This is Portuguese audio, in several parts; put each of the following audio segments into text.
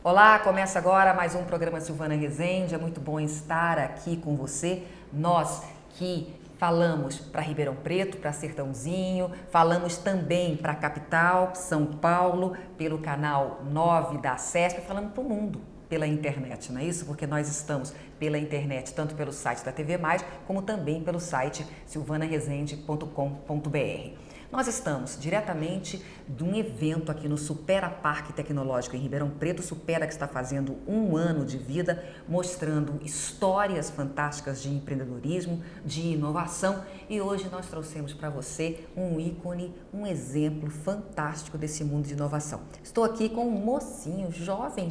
Olá, começa agora mais um programa Silvana Rezende. É muito bom estar aqui com você. Nós que falamos para Ribeirão Preto, para Sertãozinho, falamos também para a capital, São Paulo, pelo canal 9 da CESP, falamos para o mundo pela internet, não é isso? Porque nós estamos pela internet, tanto pelo site da TV+, como também pelo site silvanarezende.com.br. Nós estamos diretamente de um evento aqui no Supera Parque Tecnológico em Ribeirão Preto, Supera que está fazendo 1 ano de vida, mostrando histórias fantásticas de empreendedorismo, de inovação, e hoje nós trouxemos para você um ícone, um exemplo fantástico desse mundo de inovação. Estou aqui com um mocinho, jovem,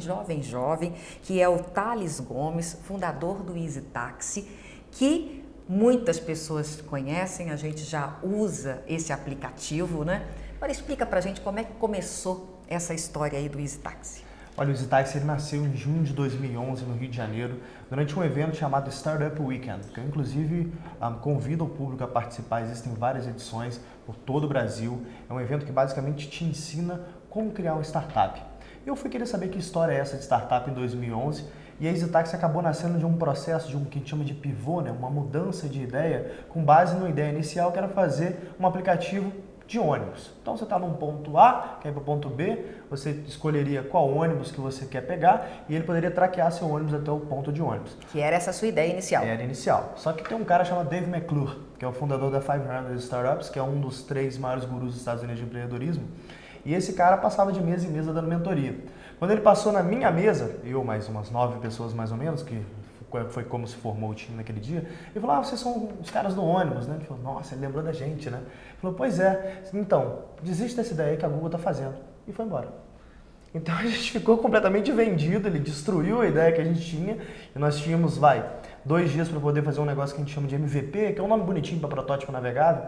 que é o Thales Gomes, fundador do EasyTaxi, que muitas pessoas conhecem, a gente já usa esse aplicativo, né? Agora explica pra gente como é que começou essa história aí do EasyTaxi. Olha, o EasyTaxi ele nasceu em junho de 2011 no Rio de Janeiro, durante um evento chamado Startup Weekend, que eu inclusive convido o público a participar. Existem várias edições por todo o Brasil. É um evento que basicamente te ensina como criar uma startup. Eu fui querer saber que história é essa de startup em 2011, e a EasyTaxi acabou nascendo de um processo de que a gente chama de pivô, né? Uma mudança de ideia com base numa ideia inicial que era fazer um aplicativo de ônibus. Então você está num ponto A, quer ir para o ponto B, você escolheria qual ônibus que você quer pegar e ele poderia traquear seu ônibus até o ponto de ônibus. Que era essa sua ideia inicial. Era inicial. Só que tem um cara chamado Dave McClure, que é o fundador da 500 Startups, que é um dos 3 maiores gurus dos Estados Unidos de empreendedorismo. E esse cara passava de mesa em mesa dando mentoria. Quando ele passou na minha mesa, eu mais umas 9 pessoas mais ou menos, que foi como se formou o time naquele dia, ele falou, vocês são os caras do ônibus, né? Ele falou, nossa, ele lembrou da gente, né? Ele falou, pois é, então, desiste dessa ideia que a Google está fazendo. E foi embora. Então a gente ficou completamente vendido, ele destruiu a ideia que a gente tinha, e nós tínhamos, 2 dias para poder fazer um negócio que a gente chama de MVP, que é um nome bonitinho para protótipo navegável.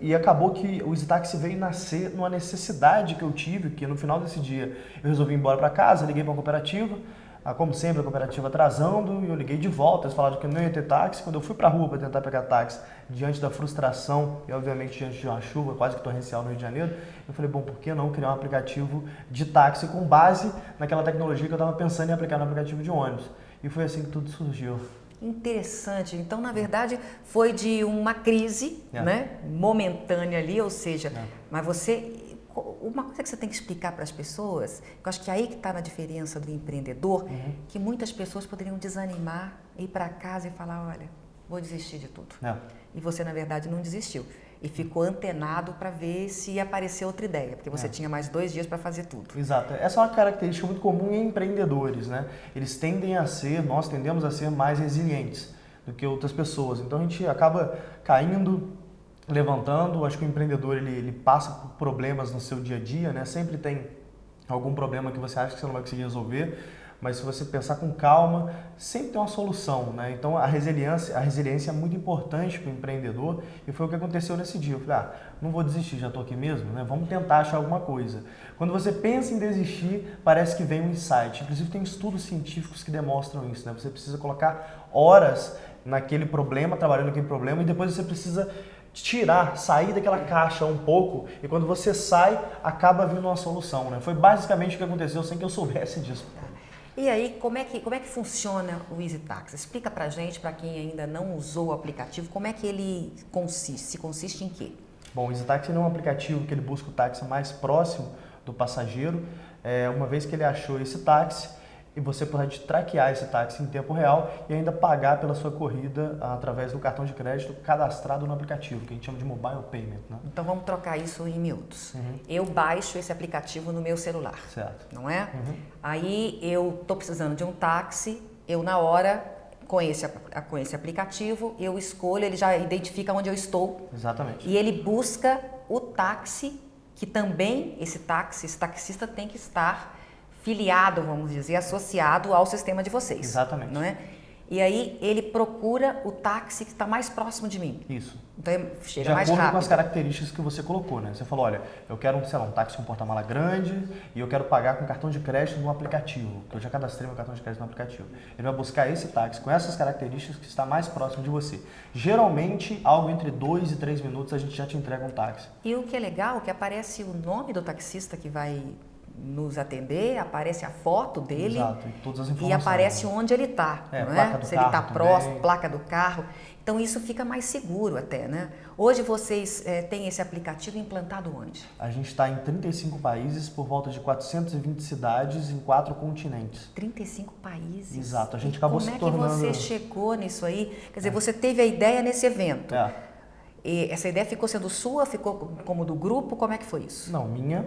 E acabou que o EasyTaxi veio nascer numa necessidade que eu tive, que no final desse dia eu resolvi ir embora para casa, liguei para uma cooperativa, como sempre a cooperativa atrasando, e eu liguei de volta, eles falaram que não ia ter táxi. Quando eu fui para a rua para tentar pegar táxi, diante da frustração e obviamente diante de uma chuva quase que torrencial no Rio de Janeiro, eu falei, bom, por que não criar um aplicativo de táxi com base naquela tecnologia que eu estava pensando em aplicar no aplicativo de ônibus? E foi assim que tudo surgiu. Interessante. Então, na verdade, foi de uma crise, né, momentânea ali, ou seja, mas uma coisa que você tem que explicar para as pessoas, que eu acho que aí que está na diferença do empreendedor, que muitas pessoas poderiam desanimar, ir para casa e falar, olha, vou desistir de tudo. E você, na verdade, não desistiu. E ficou antenado para ver se ia aparecer outra ideia, porque você tinha mais 2 dias para fazer tudo. Exato. Essa é uma característica muito comum em empreendedores, né? Nós tendemos a ser mais resilientes do que outras pessoas. Então a gente acaba caindo, levantando. Acho que o empreendedor ele passa por problemas no seu dia a dia, né? Sempre tem algum problema que você acha que você não vai conseguir resolver, mas se você pensar com calma, sempre tem uma solução, né? Então a resiliência é muito importante para o empreendedor, e foi o que aconteceu nesse dia. Eu falei, não vou desistir, já estou aqui mesmo, né? Vamos tentar achar alguma coisa. Quando você pensa em desistir, parece que vem um insight. Inclusive tem estudos científicos que demonstram isso, né? Você precisa colocar horas naquele problema, trabalhando naquele problema, e depois você precisa sair daquela caixa um pouco, e quando você sai, acaba vindo uma solução, né? Foi basicamente o que aconteceu sem que eu soubesse disso. E aí, como é que funciona o EasyTaxi? Explica pra gente, para quem ainda não usou o aplicativo, como é que ele consiste? Se consiste em quê? Bom, o EasyTaxi é um aplicativo que ele busca o táxi mais próximo do passageiro. Uma vez que ele achou esse táxi, e você pode traquear esse táxi em tempo real e ainda pagar pela sua corrida através do cartão de crédito cadastrado no aplicativo, que a gente chama de mobile payment, né? Então vamos trocar isso em miúdos. Eu baixo esse aplicativo no meu celular, certo? Não é? Aí eu estou precisando de um táxi, eu na hora, com esse aplicativo, eu escolho, ele já identifica onde eu estou. Exatamente. E ele busca o táxi, que também esse taxista tem que estar filiado, vamos dizer, associado ao sistema de vocês. Exatamente. Não é? E aí ele procura o táxi que está mais próximo de mim. Isso. Então chega De mais acordo rápido. com as características que você colocou, né? Você falou, olha, eu quero, sei lá, um táxi com porta-mala grande e eu quero pagar com cartão de crédito no aplicativo, que eu já cadastrei meu cartão de crédito no aplicativo. Ele vai buscar esse táxi com essas características que está mais próximo de você. Geralmente, algo entre 2 e 3 minutos a gente já te entrega um táxi. E o que é legal é que aparece o nome do taxista que vai nos atender, aparece a foto dele. Exato, e todas as informações. E aparece onde ele está, não é? Placa do Se ele está carro próximo, também. placa do carro. Então isso fica mais seguro até, né? Hoje vocês têm esse aplicativo implantado onde? A gente está em 35 países, por volta de 420 cidades em 4 continentes. 35 países? Exato, a gente acabou se tornando... Como é que você chegou nisso aí? Quer dizer, você teve a ideia nesse evento. E essa ideia ficou sendo sua, ficou como do grupo? Como é que foi isso? Não, minha.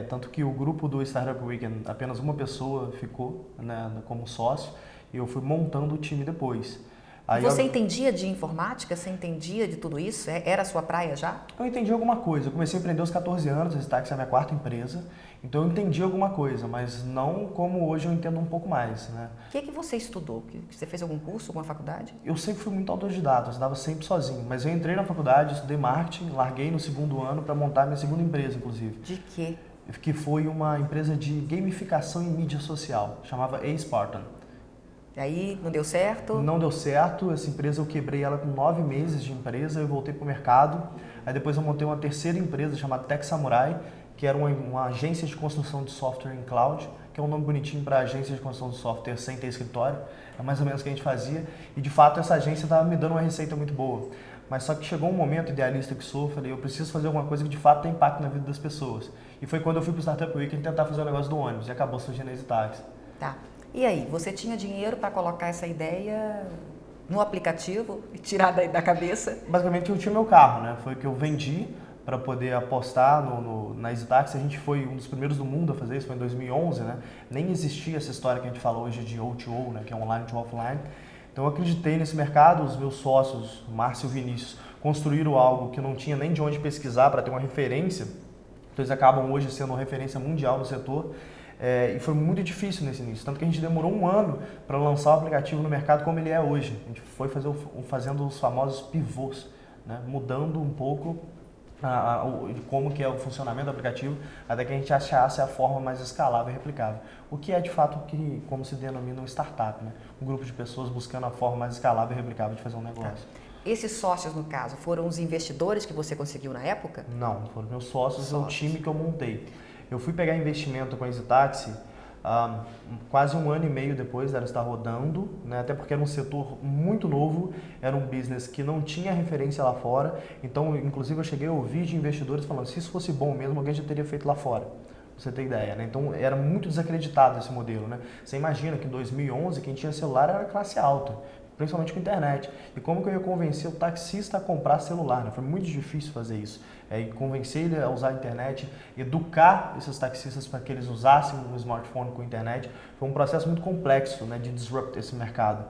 Tanto que o grupo do Startup Weekend, apenas uma pessoa ficou, né, como sócio e eu fui montando o time depois. Aí você entendia de informática? Você entendia de tudo isso? Era a sua praia já? Eu entendi alguma coisa. Eu comecei a empreender aos 14 anos, esse táxi é a minha 4ª empresa. Então eu entendi alguma coisa, mas não como hoje eu entendo um pouco mais, né? O que você estudou? Você fez algum curso, alguma faculdade? Eu sempre fui muito autodidata, eu estudava sempre sozinho. Mas eu entrei na faculdade, estudei marketing, larguei no 2º ano para montar minha 2ª empresa, inclusive. De quê? Que foi uma empresa de gamificação em mídia social, chamava A-Spartan. E aí, não deu certo? Não deu certo, essa empresa eu quebrei ela com 9 meses de empresa, eu voltei para o mercado. Aí depois eu montei uma 3ª empresa chamada Tech Samurai, que era uma agência de construção de software em cloud, que é um nome bonitinho para agência de construção de software sem ter escritório, é mais ou menos o que a gente fazia. E de fato essa agência estava me dando uma receita muito boa. Mas só que chegou um momento, idealista que sou, falei, eu preciso fazer alguma coisa que de fato tem impacto na vida das pessoas. E foi quando eu fui para o Startup Weekend tentar fazer o negócio do ônibus, e acabou surgindo esse táxi. Tá. E aí, você tinha dinheiro para colocar essa ideia no aplicativo e tirar da cabeça? Basicamente eu tinha meu carro, né? Foi o que eu vendi para poder apostar na EasyTaxi. A gente foi um dos primeiros do mundo a fazer isso, foi em 2011, né? Nem existia essa história que a gente fala hoje de O2O, né? Que é online to offline. Então eu acreditei nesse mercado, os meus sócios, Márcio e Vinícius, construíram algo que não tinha nem de onde pesquisar para ter uma referência. Então eles acabam hoje sendo uma referência mundial no setor. E foi muito difícil nesse início, tanto que a gente demorou um ano para lançar o aplicativo no mercado como ele é hoje. A gente foi fazendo os famosos pivôs, né? Mudando um pouco como que é o funcionamento do aplicativo, até que a gente achasse a forma mais escalável e replicável. O que é de fato como se denomina um startup, né? Um grupo de pessoas buscando a forma mais escalável e replicável de fazer um negócio. Esses sócios, no caso, foram os investidores que você conseguiu na época? Não, foram meus sócios, o time que eu montei. Eu fui pegar investimento com a EasyTaxi quase 1 ano e meio depois dela estar rodando, né? Até porque era um setor muito novo, era um business que não tinha referência lá fora. Então, inclusive, eu cheguei a ouvir de investidores falando, se isso fosse bom mesmo, alguém já teria feito lá fora. Pra você ter ideia, né? Então, era muito desacreditado esse modelo, né? Você imagina que em 2011, quem tinha celular era classe alta, principalmente com internet. E como que eu ia convencer o taxista a comprar celular, né? Foi muito difícil fazer isso. E convencer ele a usar a internet, educar esses taxistas para que eles usassem um smartphone com internet. Foi um processo muito complexo, né, de disrupt esse mercado.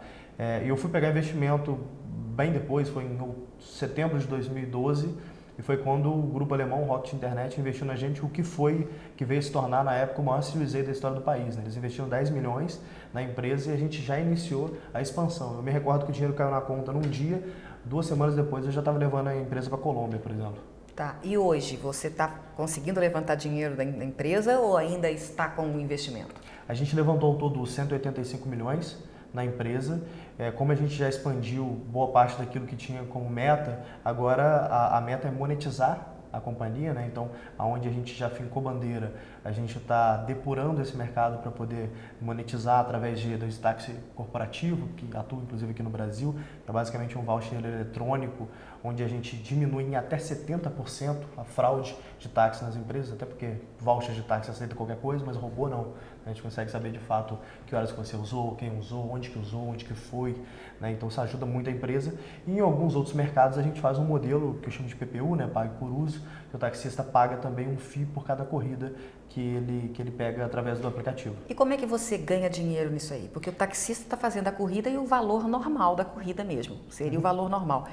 E eu fui pegar investimento bem depois, foi em setembro de 2012, e foi quando o grupo alemão Rocket Internet investiu na gente, o que veio se tornar na época o maior Series A da história do país, né? Eles investiram 10 milhões na empresa e a gente já iniciou a expansão. Eu me recordo que o dinheiro caiu na conta num dia, 2 semanas depois eu já estava levando a empresa para a Colômbia, por exemplo. Tá. E hoje, você está conseguindo levantar dinheiro da empresa ou ainda está com o investimento? A gente levantou ao todo 185 milhões na empresa. Como a gente já expandiu boa parte daquilo que tinha como meta, agora a meta é monetizar a companhia, né? Então, aonde a gente já fincou bandeira, a gente está depurando esse mercado para poder monetizar através do táxi corporativo, que atua inclusive aqui no Brasil, é basicamente um voucher eletrônico, onde a gente diminui em até 70% a fraude de táxi nas empresas, até porque voucher de táxi aceita qualquer coisa, mas robô não. A gente consegue saber de fato que horas que você usou, quem usou, onde que foi, né? Então isso ajuda muito a empresa. E em alguns outros mercados a gente faz um modelo que eu chamo de PPU, né? Pague por uso, que o taxista paga também um FII por cada corrida que ele pega através do aplicativo. E como é que você ganha dinheiro nisso aí? Porque o taxista está fazendo a corrida e o valor normal da corrida mesmo, seria o valor normal.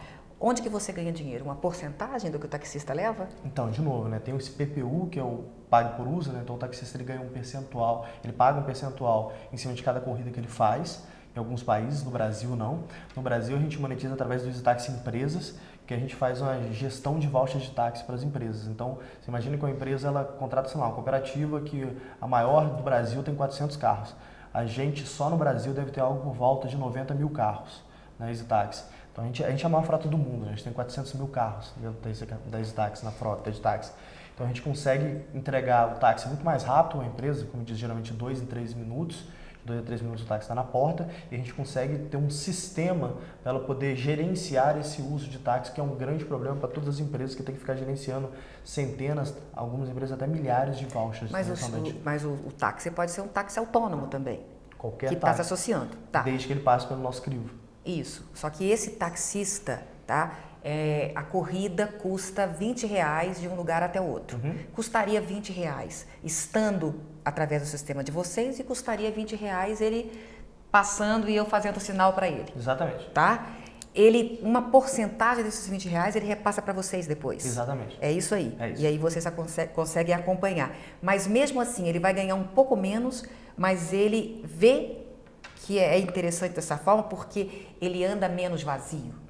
onde que você ganha dinheiro? Uma porcentagem do que o taxista leva? Então, de novo, né, tem esse PPU, que é o pago por uso, né, então o taxista ele ganha um percentual, ele paga um percentual em cima de cada corrida que ele faz. Em alguns países, no Brasil não. No Brasil a gente monetiza através do EasyTax Empresas, que a gente faz uma gestão de vouchers de táxi para as empresas. Então, você imagina que uma empresa ela contrata, sei lá, uma cooperativa que a maior do Brasil tem 400 carros. A gente só no Brasil deve ter algo por volta de 90 mil carros na EasyTax. Então, a gente é a maior frota do mundo, né? A gente tem 400 mil carros dentro da EasyTax, na frota de táxi. Então, a gente consegue entregar o táxi muito mais rápido a uma empresa, como diz, geralmente 2 em 3 minutos. 2 a 3 minutos o táxi está na porta e a gente consegue ter um sistema para ela poder gerenciar esse uso de táxi, que é um grande problema para todas as empresas que têm que ficar gerenciando centenas, algumas empresas até milhares de vouchers. Mas o táxi pode ser um táxi autônomo também. Qualquer que táxi. está se associando. Tá. Desde que ele passe pelo nosso crivo. Isso. Só que esse taxista, tá? A corrida custa R$20 de um lugar até o outro. Custaria R$20 estando através do sistema de vocês e custaria R$20 ele passando e eu fazendo sinal para ele. Exatamente. Tá? Uma porcentagem desses R$20 ele repassa para vocês depois. Exatamente. É isso aí. É isso. E aí vocês conseguem acompanhar. Mas mesmo assim ele vai ganhar um pouco menos, mas ele vê que é interessante dessa forma porque ele anda menos vazio.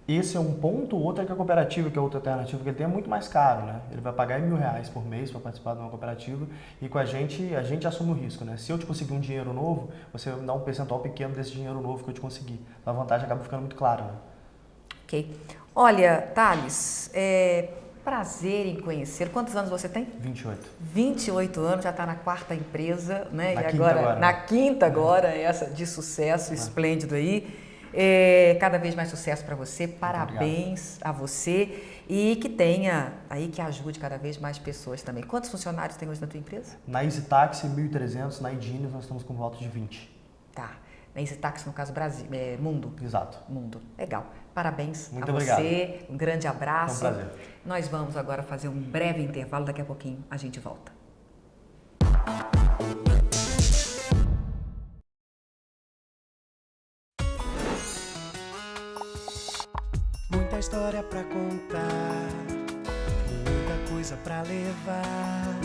Esse é um ponto. Outra que a cooperativa, que é outra alternativa que ele tem, é muito mais caro, né? Ele vai pagar R$1.000 por mês para participar de uma cooperativa e com a gente assume o risco, né? Se eu te conseguir um dinheiro novo, você me dá um percentual pequeno desse dinheiro novo que eu te consegui. A vantagem acaba ficando muito clara, né? Ok. Olha, Thales, prazer em conhecer. Quantos anos você tem? 28. 28 anos, já está na 4ª empresa, né? Na e quinta agora, na né? 5ª agora, essa de sucesso esplêndido aí. Cada vez mais sucesso para você, parabéns a você e que tenha aí, que ajude cada vez mais pessoas também. Quantos funcionários tem hoje na tua empresa? Na EasyTax 1.300, na Edines nós estamos com volta de 20. Tá, na EasyTax no caso Brasil, Mundo. Exato. Mundo, legal. Parabéns Muito a obrigado. você, um grande abraço. Foi um prazer. Nós vamos agora fazer um breve intervalo, daqui a pouquinho a gente volta. Muita história pra contar, muita coisa pra levar.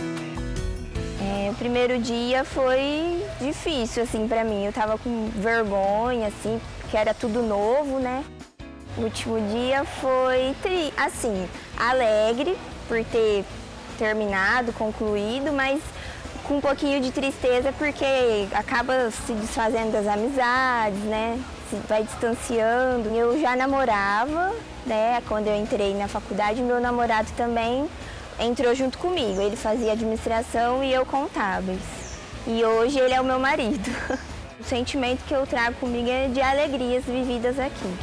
O primeiro dia foi difícil, assim, pra mim. Eu tava com vergonha, assim, porque era tudo novo, né? O último dia foi, assim, alegre por ter terminado, concluído, mas com um pouquinho de tristeza porque acaba se desfazendo das amizades, né? Se vai distanciando. Eu já namorava, né? Quando eu entrei na faculdade, meu namorado também entrou junto comigo. Ele fazia administração e eu contábeis. E hoje ele é o meu marido. O sentimento que eu trago comigo é de alegrias vividas aqui.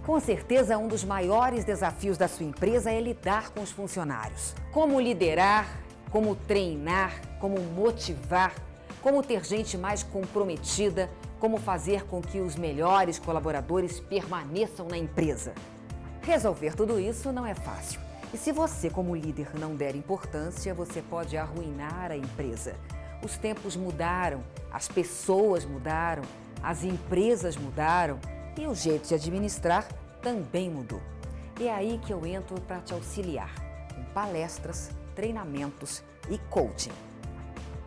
Com certeza, um dos maiores desafios da sua empresa é lidar com os funcionários. Como liderar, como treinar, como motivar, como ter gente mais comprometida, como fazer com que os melhores colaboradores permaneçam na empresa. Resolver tudo isso não é fácil. E se você, como líder, não der importância, você pode arruinar a empresa. Os tempos mudaram, as pessoas mudaram, as empresas mudaram e o jeito de administrar também mudou. E é aí que eu entro para te auxiliar, com palestras, treinamentos e coaching.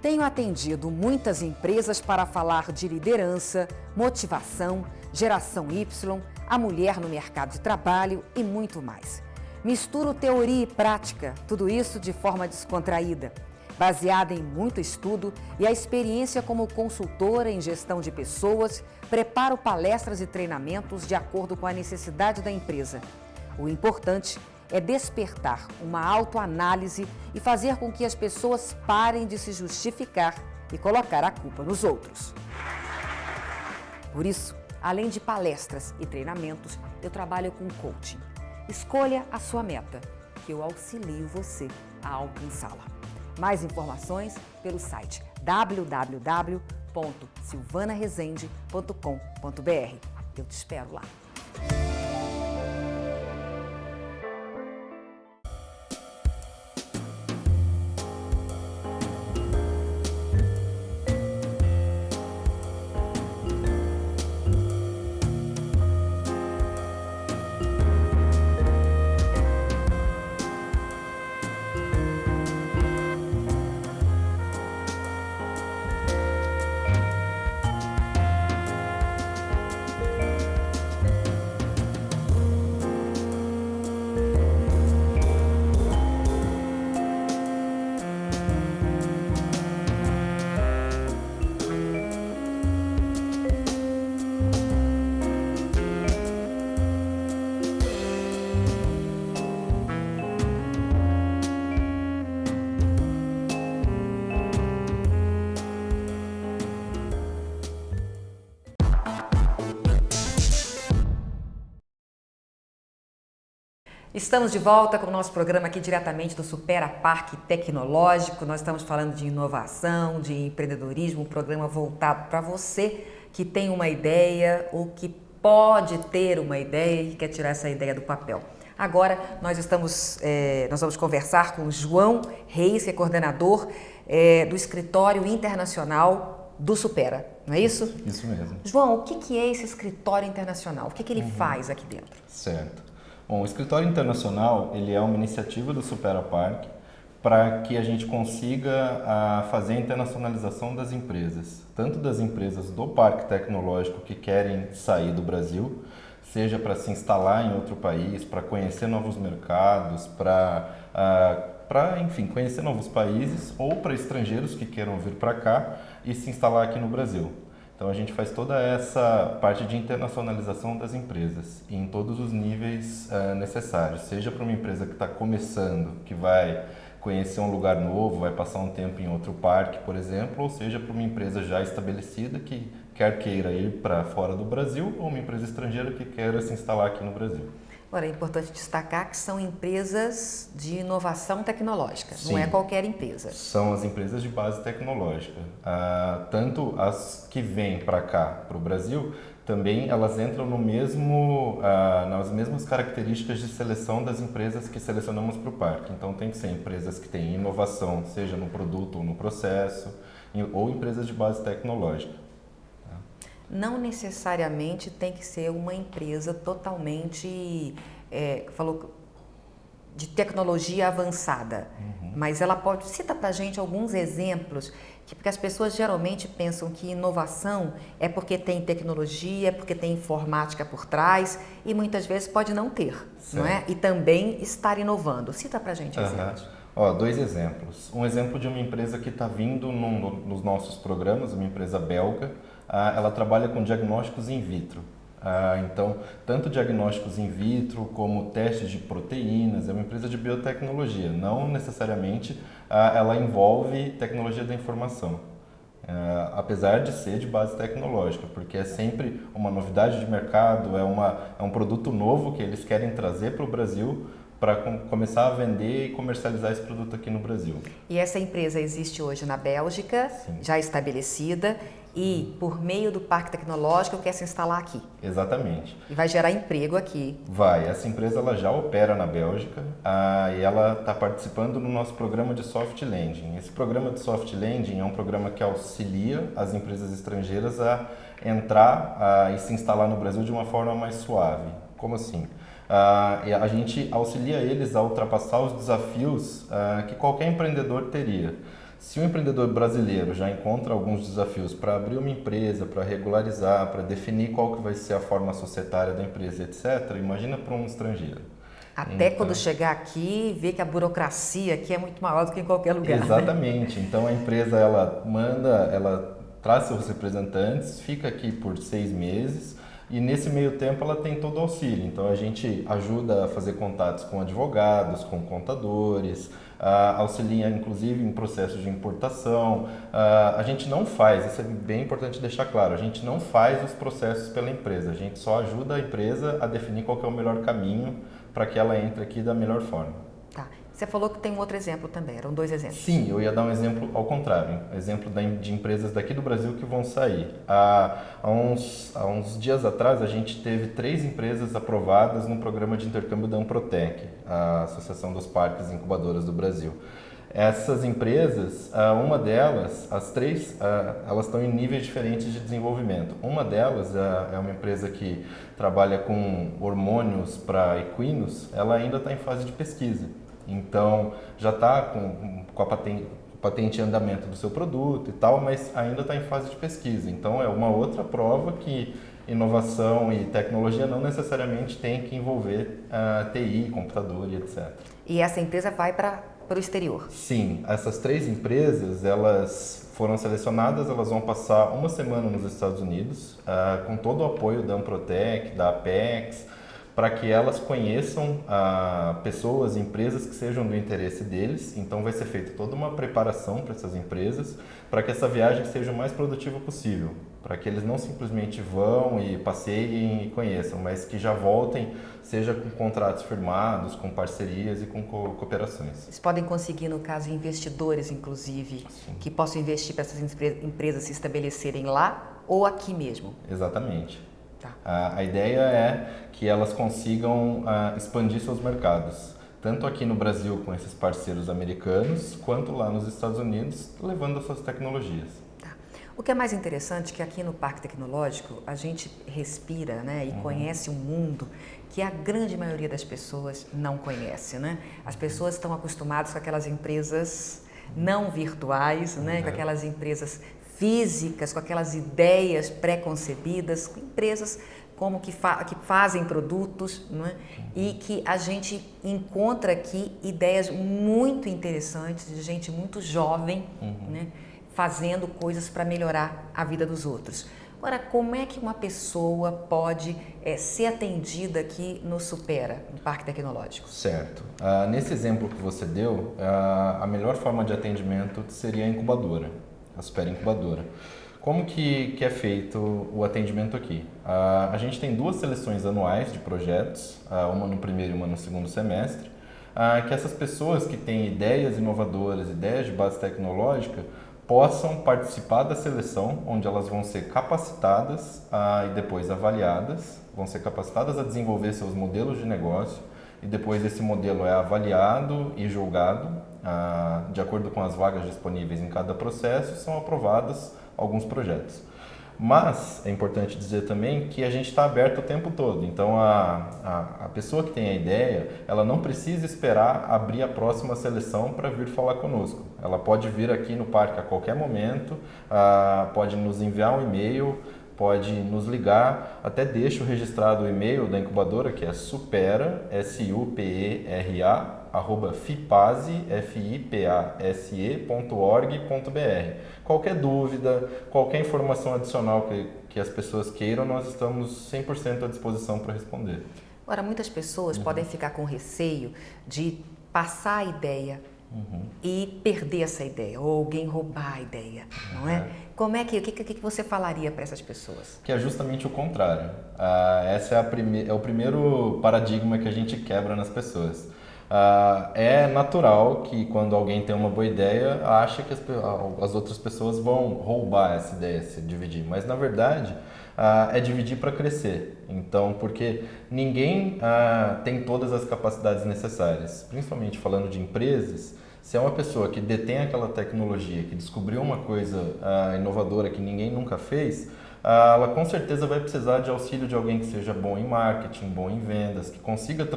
Tenho atendido muitas empresas para falar de liderança, motivação, geração Y, a mulher no mercado de trabalho e muito mais. Misturo teoria e prática, tudo isso de forma descontraída, baseada em muito estudo e a experiência como consultora em gestão de pessoas, preparo palestras e treinamentos de acordo com a necessidade da empresa. O importante é despertar uma autoanálise e fazer com que as pessoas parem de se justificar e colocar a culpa nos outros. Por isso, além de palestras e treinamentos, eu trabalho com coaching. Escolha a sua meta, que eu auxilio você a alcançá-la. Mais informações pelo site www.silvanaresende.com.br. Eu te espero lá. Estamos de volta com o nosso programa aqui diretamente do Supera Parque Tecnológico. Nós estamos falando de inovação, de empreendedorismo, um programa voltado para você que tem uma ideia ou que pode ter uma ideia e quer tirar essa ideia do papel. Agora nós vamos conversar com o João Reis, que é coordenador do Escritório Internacional do Supera, não é isso? Isso mesmo. João, o que é esse Escritório Internacional? O que ele faz aqui dentro? Certo. Bom, o Escritório Internacional, ele é uma iniciativa do Supera Parque para que a gente consiga fazer a internacionalização das empresas, tanto das empresas do Parque Tecnológico que querem sair do Brasil, seja para se instalar em outro país, para conhecer novos mercados, enfim, conhecer novos países, ou para estrangeiros que queiram vir para cá e se instalar aqui no Brasil. Então a gente faz toda essa parte de internacionalização das empresas em todos os níveis necessários, seja para uma empresa que está começando, que vai conhecer um lugar novo, vai passar um tempo em outro parque, por exemplo, ou seja para uma empresa já estabelecida que queira ir para fora do Brasil, ou uma empresa estrangeira que queira se instalar aqui no Brasil. Agora, é importante destacar que são empresas de inovação tecnológica, Sim, não é qualquer empresa. São as empresas de base tecnológica. Tanto as que vêm para cá, para o Brasil, também elas entram nas mesmas características de seleção das empresas que selecionamos para o parque. Então, tem que ser empresas que têm inovação, seja no produto ou no processo, ou empresas de base tecnológica. Não necessariamente tem que ser uma empresa totalmente, de tecnologia avançada, mas ela pode... Cita para a gente alguns exemplos, porque as pessoas geralmente pensam que inovação é porque tem tecnologia, é porque tem informática por trás, e muitas vezes pode não ter, não é? E também estar inovando. Cita para a gente exemplos. Dois exemplos. Um exemplo de uma empresa que está vindo nos nossos programas, uma empresa belga. Ela trabalha com diagnósticos in vitro. Então, tanto diagnósticos in vitro como testes de proteínas, é uma empresa de biotecnologia. Não necessariamente ela envolve tecnologia da informação, apesar de ser de base tecnológica, porque é sempre uma novidade de mercado, é um produto novo que eles querem trazer para o Brasil para começar a vender e comercializar esse produto aqui no Brasil. E essa empresa existe hoje na Bélgica, Sim. já estabelecida, e por meio do Parque Tecnológico quer se instalar aqui. Exatamente. E vai gerar emprego aqui. Vai. Essa empresa ela já opera na Bélgica e ela está participando no nosso programa de Soft Landing. Esse programa de Soft Landing é um programa que auxilia as empresas estrangeiras a entrar e se instalar no Brasil de uma forma mais suave. Como assim? A gente auxilia eles a ultrapassar os desafios que qualquer empreendedor teria. Se um empreendedor brasileiro já encontra alguns desafios para abrir uma empresa, para regularizar, para definir qual que vai ser a forma societária da empresa, etc., imagina para um estrangeiro. Até então, quando chegar aqui, ver que a burocracia aqui é muito maior do que em qualquer lugar. Exatamente. Então a empresa ela traz seus representantes, fica aqui por 6 meses, e nesse meio tempo ela tem todo o auxílio. Então a gente ajuda a fazer contatos com advogados, com contadores, auxilia inclusive em processos de importação. A gente não faz, isso é bem importante deixar claro, a gente não faz os processos pela empresa, a gente só ajuda a empresa a definir qual que é o melhor caminho para que ela entre aqui da melhor forma. Tá. Você falou que tem um outro exemplo também, eram 2 exemplos. Sim, eu ia dar um exemplo ao contrário, exemplo de empresas daqui do Brasil que vão sair. Há uns dias atrás a gente teve 3 empresas aprovadas no programa de intercâmbio da Amprotec, a Associação dos Parques e Incubadoras do Brasil. Essas empresas, uma delas, as 3, elas estão em níveis diferentes de desenvolvimento. Uma delas é uma empresa que trabalha com hormônios para equinos, ela ainda está em fase de pesquisa. Então, já está com a patente em andamento do seu produto e tal, mas ainda está em fase de pesquisa. Então, é uma outra prova que inovação e tecnologia não necessariamente tem que envolver TI, computador e etc. E essa empresa vai para o exterior? Sim, essas 3 empresas, elas foram selecionadas, elas vão passar uma semana nos Estados Unidos, com todo o apoio da Amprotec, da Apex, para que elas conheçam pessoas, empresas que sejam do interesse deles. Então vai ser feita toda uma preparação para essas empresas, para que essa viagem seja o mais produtiva possível. para que eles não simplesmente vão e passeiem e conheçam, mas que já voltem, seja com contratos firmados, com parcerias e com cooperações. Eles podem conseguir, no caso, investidores, inclusive, que possam investir para essas empresas se estabelecerem lá ou aqui mesmo. Exatamente. Tá. A ideia é que elas consigam expandir seus mercados, tanto aqui no Brasil com esses parceiros americanos, quanto lá nos Estados Unidos, levando as suas tecnologias. Tá. O que é mais interessante é que aqui no Parque Tecnológico a gente respira, né, e conhece um mundo que a grande maioria das pessoas não conhece, né? As pessoas estão acostumadas com aquelas empresas não virtuais, né, com aquelas empresas físicas, com aquelas ideias pré-concebidas, com empresas como que fazem produtos, né? E que a gente encontra aqui ideias muito interessantes de gente muito jovem, né? Fazendo coisas para melhorar a vida dos outros. Agora, como é que uma pessoa pode ser atendida aqui no Supera, no Parque Tecnológico? Certo. Nesse exemplo que você deu, a melhor forma de atendimento seria a incubadora, a Supera Incubadora. Como que é feito o atendimento aqui? A gente tem 2 seleções anuais de projetos, uma no primeiro e uma no segundo semestre, que essas pessoas que têm ideias inovadoras, ideias de base tecnológica, possam participar da seleção, onde elas vão ser capacitadas e depois avaliadas, vão ser capacitadas a desenvolver seus modelos de negócio e depois esse modelo é avaliado e julgado, de acordo com as vagas disponíveis em cada processo, são aprovados alguns projetos. Mas é importante dizer também que a gente está aberto o tempo todo, então a pessoa que tem a ideia, ela não precisa esperar abrir a próxima seleção para vir falar conosco. Ela pode vir aqui no parque a qualquer momento, pode nos enviar um e-mail, pode nos ligar, até deixo registrado o e-mail da incubadora, que é supera, supera, @fipase.org.br. Qualquer dúvida, qualquer informação adicional que as pessoas queiram, nós estamos 100% à disposição para responder. Agora, muitas pessoas podem ficar com receio de passar a ideia e perder essa ideia, ou alguém roubar a ideia, não é? Como é que, o que você falaria para essas pessoas? Que é justamente o contrário. Essa é o primeiro paradigma que a gente quebra nas pessoas. É natural que quando alguém tem uma boa ideia, acha que as outras pessoas vão roubar essa ideia, se dividir. Mas na verdade é dividir para crescer. Então, porque ninguém tem todas as capacidades necessárias. Principalmente falando de empresas, se é uma pessoa que detém aquela tecnologia, que descobriu uma coisa inovadora que ninguém nunca fez, ela com certeza vai precisar de auxílio de alguém que seja bom em marketing, bom em vendas, que consiga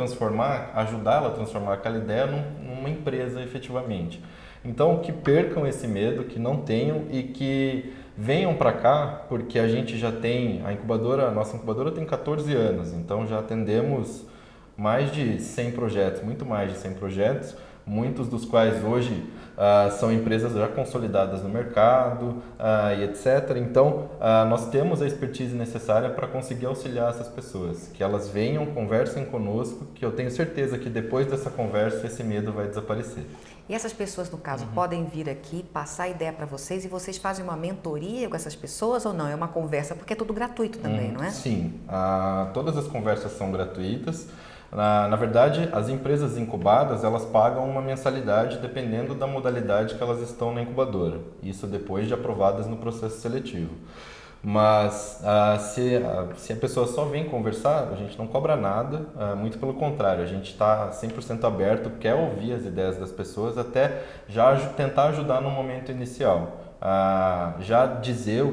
ajudar ela a transformar aquela ideia numa empresa efetivamente. Então, que percam esse medo, que não tenham e que venham para cá, porque a gente já tem, a nossa incubadora tem 14 anos, então já atendemos mais de 100 projetos, muito mais de 100 projetos, muitos dos quais hoje são empresas já consolidadas no mercado e etc. Então, nós temos a expertise necessária para conseguir auxiliar essas pessoas. Que elas venham, conversem conosco, que eu tenho certeza que depois dessa conversa esse medo vai desaparecer. E essas pessoas, no caso, podem vir aqui, passar a ideia para vocês e vocês fazem uma mentoria com essas pessoas ou não? É uma conversa, porque é tudo gratuito também, não é? Sim, todas as conversas são gratuitas. Na verdade, as empresas incubadas, elas pagam uma mensalidade dependendo da modalidade que elas estão na incubadora. Isso depois de aprovadas no processo seletivo. Mas se a pessoa só vem conversar, a gente não cobra nada, muito pelo contrário, a gente está 100% aberto, quer ouvir as ideias das pessoas, até já tentar ajudar no momento inicial. Já dizer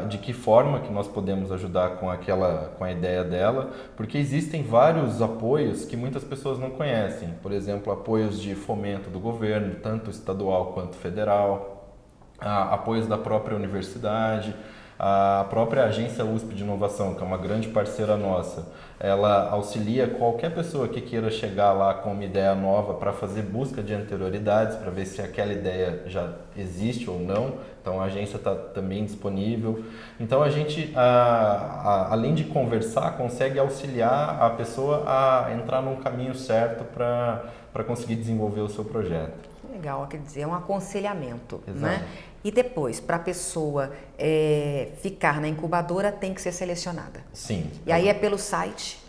de que forma que nós podemos ajudar com a ideia dela, porque existem vários apoios que muitas pessoas não conhecem. Por exemplo, apoios de fomento do governo, tanto estadual quanto federal, apoios da própria universidade, a própria agência USP de Inovação, que é uma grande parceira nossa, ela auxilia qualquer pessoa que queira chegar lá com uma ideia nova para fazer busca de anterioridades, para ver se aquela ideia já existe ou não. Então a agência está também disponível. Então a gente, além de conversar, consegue auxiliar a pessoa a entrar num caminho certo para conseguir desenvolver o seu projeto. Legal, quer dizer, é um aconselhamento, Exato. né? E depois, para a pessoa ficar na incubadora, tem que ser selecionada. Sim. E aí é pelo site?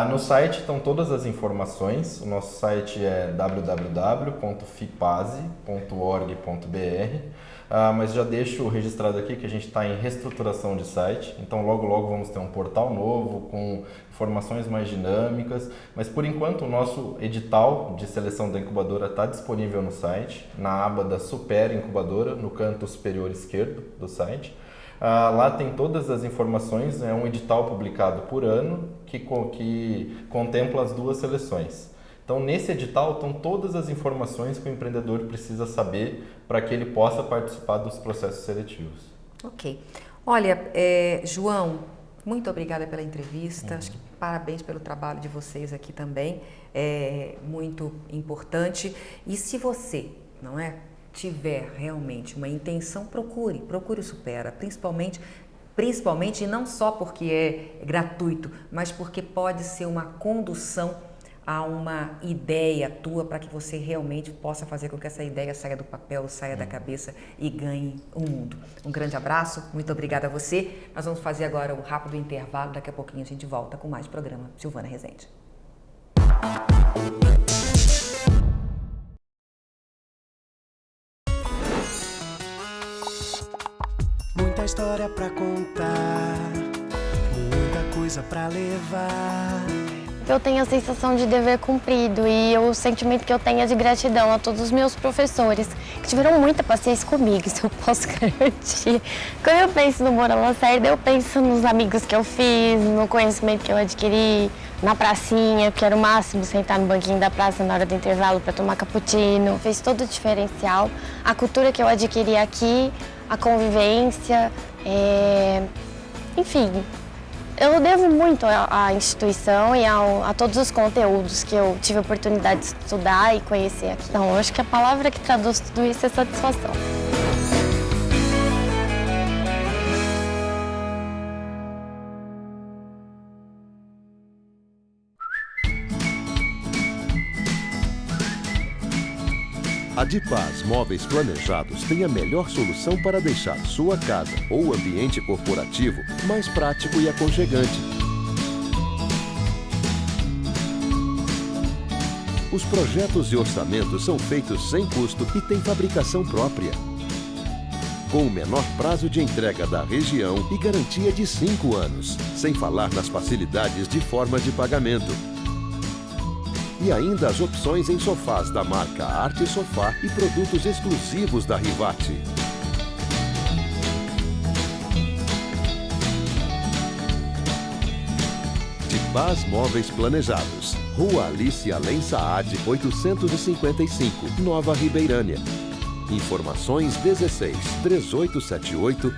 No site estão todas as informações. O nosso site é www.fipase.org.br. Mas já deixo registrado aqui que a gente está em reestruturação de site, então logo vamos ter um portal novo com informações mais dinâmicas, mas por enquanto o nosso edital de seleção da incubadora está disponível no site, na aba da Super Incubadora, no canto superior esquerdo do site. Lá tem todas as informações, é um edital publicado por ano que contempla as 2 seleções. Então, nesse edital estão todas as informações que o empreendedor precisa saber para que ele possa participar dos processos seletivos. Ok. Olha, João, muito obrigada pela entrevista. Acho que parabéns pelo trabalho de vocês aqui também. É muito importante. E se você, tiver realmente uma intenção, procure o Supera, principalmente e não só porque é gratuito, mas porque pode ser uma condução a uma ideia tua para que você realmente possa fazer com que essa ideia saia do papel, saia da cabeça e ganhe o mundo. Um grande abraço, muito obrigada a você. Nós vamos fazer agora um rápido intervalo, daqui a pouquinho a gente volta com mais programa Silvana Rezende. Muita história pra contar, muita coisa pra levar. Eu tenho a sensação de dever cumprido e o sentimento que eu tenho é de gratidão a todos os meus professores, que tiveram muita paciência comigo, isso eu posso garantir. Quando eu penso no Moura Lacerda, eu penso nos amigos que eu fiz, no conhecimento que eu adquiri, na pracinha, que era o máximo sentar no banquinho da praça na hora do intervalo para tomar cappuccino. Fez todo o diferencial. A cultura que eu adquiri aqui, a convivência, enfim. Eu devo muito à instituição e a todos os conteúdos que eu tive a oportunidade de estudar e conhecer aqui. Então, eu acho que a palavra que traduz tudo isso é satisfação. A Dipaz Móveis Planejados tem a melhor solução para deixar sua casa ou ambiente corporativo mais prático e aconchegante. Os projetos e orçamentos são feitos sem custo e têm fabricação própria, com o menor prazo de entrega da região e garantia de 5 anos, sem falar nas facilidades de forma de pagamento. E ainda as opções em sofás da marca Arte Sofá e produtos exclusivos da Rivate. Dipaz Móveis Planejados, Rua Alice Além Saad, 855, Nova Ribeirânia. Informações 16 3878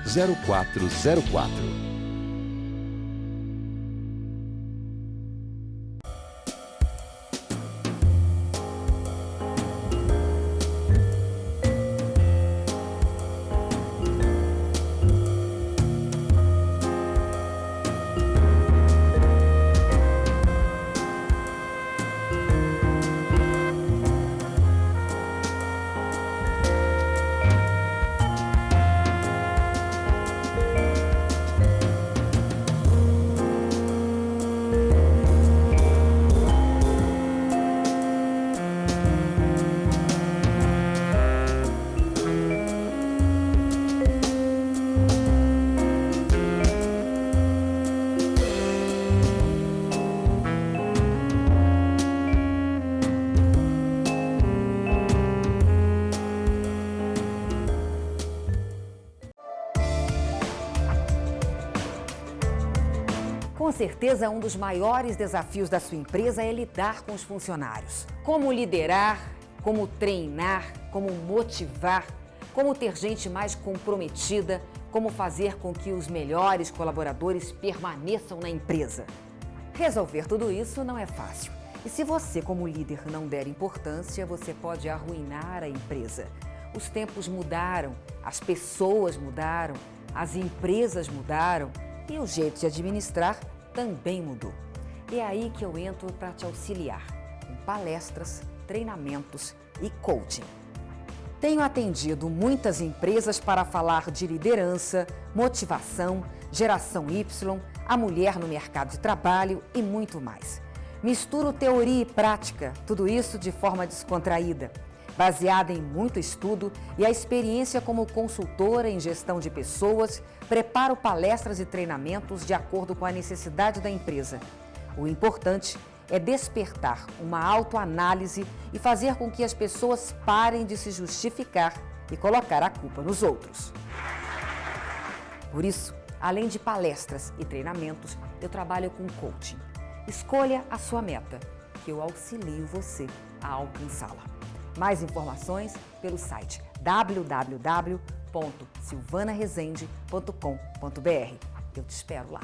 0404. Com certeza, um dos maiores desafios da sua empresa é lidar com os funcionários. Como liderar, como treinar, como motivar, como ter gente mais comprometida, como fazer com que os melhores colaboradores permaneçam na empresa. Resolver tudo isso não é fácil. E se você, como líder, não der importância, você pode arruinar a empresa. Os tempos mudaram, as pessoas mudaram, as empresas mudaram e o jeito de administrar também mudou. É aí que eu entro para te auxiliar, com palestras, treinamentos e coaching. Tenho atendido muitas empresas para falar de liderança, motivação, geração Y, a mulher no mercado de trabalho e muito mais. Misturo teoria e prática, tudo isso de forma descontraída, baseada em muito estudo e a experiência como consultora em gestão de pessoas, preparo palestras e treinamentos de acordo com a necessidade da empresa. O importante é despertar uma autoanálise e fazer com que as pessoas parem de se justificar e colocar a culpa nos outros. Por isso, além de palestras e treinamentos, eu trabalho com coaching. Escolha a sua meta, que eu auxilio você a alcançá-la. Mais informações pelo site www.silvanaresende.com.br. Eu te espero lá.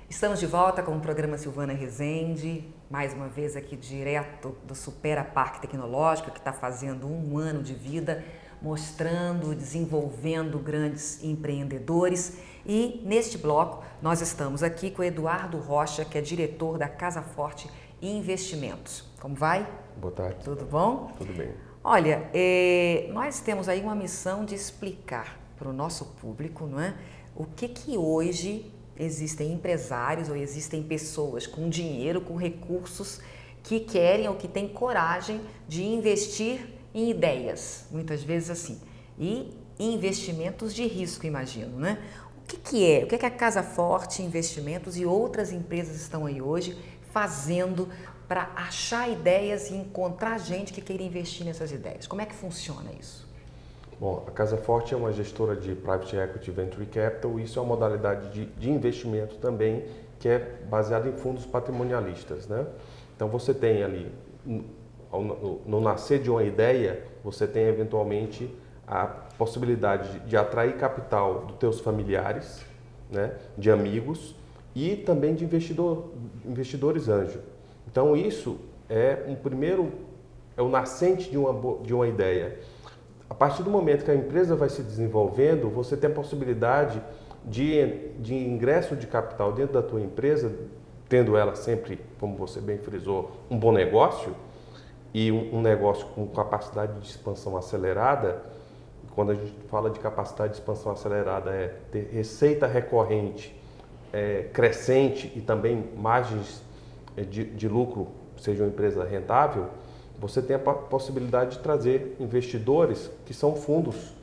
Estamos de volta com o programa Silvana Resende, mais uma vez aqui direto do Supera Parque Tecnológico, que está fazendo 1 ano de vida, mostrando, desenvolvendo grandes empreendedores. E neste bloco nós estamos aqui com o Eduardo Rocha, que é diretor da Casa Forte Investimentos. Como vai? Boa tarde. Tudo bom? Tudo bem. Olha, nós temos aí uma missão de explicar para o nosso público, não é? O que hoje existem empresários ou existem pessoas com dinheiro, com recursos que querem ou que têm coragem de investir em ideias, muitas vezes assim, e investimentos de risco, imagino, né? O que a Casa Forte Investimentos e outras empresas estão aí hoje fazendo para achar ideias e encontrar gente que queira investir nessas ideias? Como é que funciona isso? Bom, a Casa Forte é uma gestora de Private Equity Venture Capital. Isso é uma modalidade de investimento também que é baseada em fundos patrimonialistas, né? Então você tem ali, no nascer de uma ideia, você tem eventualmente a possibilidade de atrair capital dos teus familiares, né, de amigos e também de investidores anjo. Então isso é o nascente de uma ideia. A partir do momento que a empresa vai se desenvolvendo, você tem a possibilidade de ingresso de capital dentro da tua empresa, tendo ela sempre, como você bem frisou, um bom negócio e um negócio com capacidade de expansão acelerada. Quando a gente fala de capacidade de expansão acelerada, é ter receita recorrente, crescente e também margens de lucro, seja uma empresa rentável. Você tem a possibilidade de trazer investidores que são fundos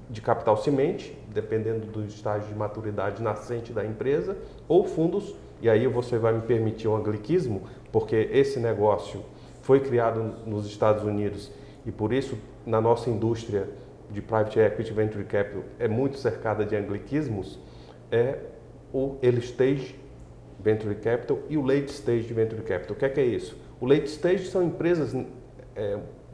de capital semente, dependendo do estágio de maturidade nascente da empresa, ou fundos, e aí você vai me permitir um anglicismo, porque esse negócio foi criado nos Estados Unidos e por isso na nossa indústria de Private Equity Venture Capital é muito cercada de anglicismos, é o Early Stage Venture Capital e o Late Stage Venture Capital. O que é isso? O Late Stage são empresas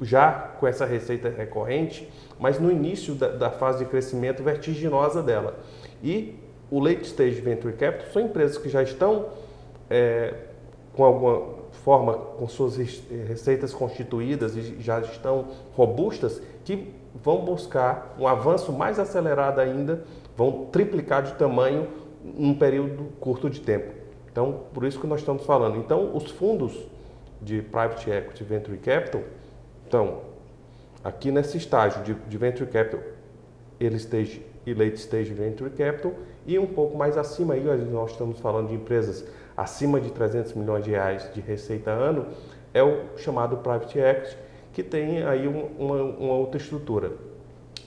já com essa receita recorrente, mas no início da fase de crescimento vertiginosa dela. E o Late Stage Venture Capital são empresas que já estão, com alguma forma, com suas receitas constituídas e já estão robustas, que vão buscar um avanço mais acelerado ainda, vão triplicar de tamanho num período curto de tempo. Então, por isso que nós estamos falando. Então, os fundos de Private Equity Venture Capital estão aqui nesse estágio de Venture Capital, Early Stage e Late Stage Venture Capital, e um pouco mais acima, aí nós estamos falando de empresas acima de 300 milhões de reais de receita ano, é o chamado Private Equity, que tem aí uma outra estrutura.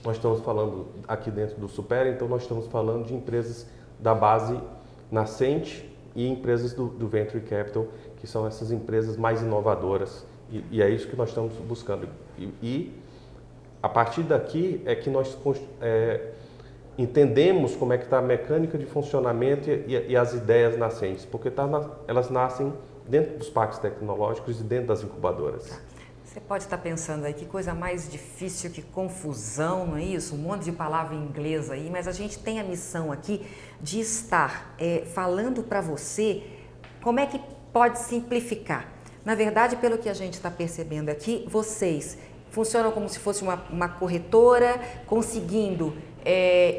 Nós estamos falando aqui dentro do Supera, então nós estamos falando de empresas da base nascente e empresas do Venture Capital, que são essas empresas mais inovadoras, e é isso que nós estamos buscando. E a partir daqui é que nós entendemos como é que está a mecânica de funcionamento e as ideias nascentes, porque elas nascem dentro dos parques tecnológicos e dentro das incubadoras. Você pode estar pensando aí, que coisa mais difícil, que confusão, não é isso? Um monte de palavra em inglês aí, mas a gente tem a missão aqui de estar falando para você como é que pode simplificar. Na verdade, pelo que a gente está percebendo aqui, vocês funcionam como se fosse uma corretora, conseguindo